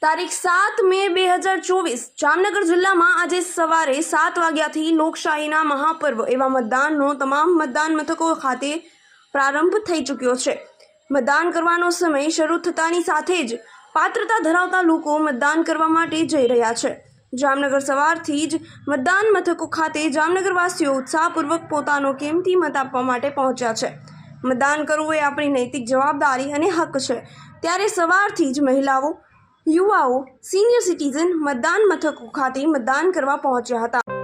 તારીખ 7 મે 2024 જામનગર જિલ્લામાં આજે સવારે 7 વાગ્યાથી લોકશાહીના મહાપર્વ એવા મતદાનનો તમામ મતદાન મથકો ખાતે પ્રારંભ થઈ ચૂક્યો છે। મતદાન કરવાનો સમય શરૂ થતાની સાથે જ પાત્રતા ધરાવતા લોકો મતદાન કરવા માટે જઈ રહ્યા છે। જામનગર સવારથી જ મતદાન મથકો ખાતે જામનગરવાસીઓ ઉત્સાહપૂર્વક પોતાનો કિંમતી મત આપવા માટે પહોંચ્યા છે। મતદાન કરવું એ આપણી નૈતિક જવાબદારી અને હક છે, ત્યારે સવારથી જ મહિલાઓ, યુવાઓ, સિનિયર સિટીઝન મતદાન મથકો ખાતે મતદાન કરવા પહોંચ્યા હતા।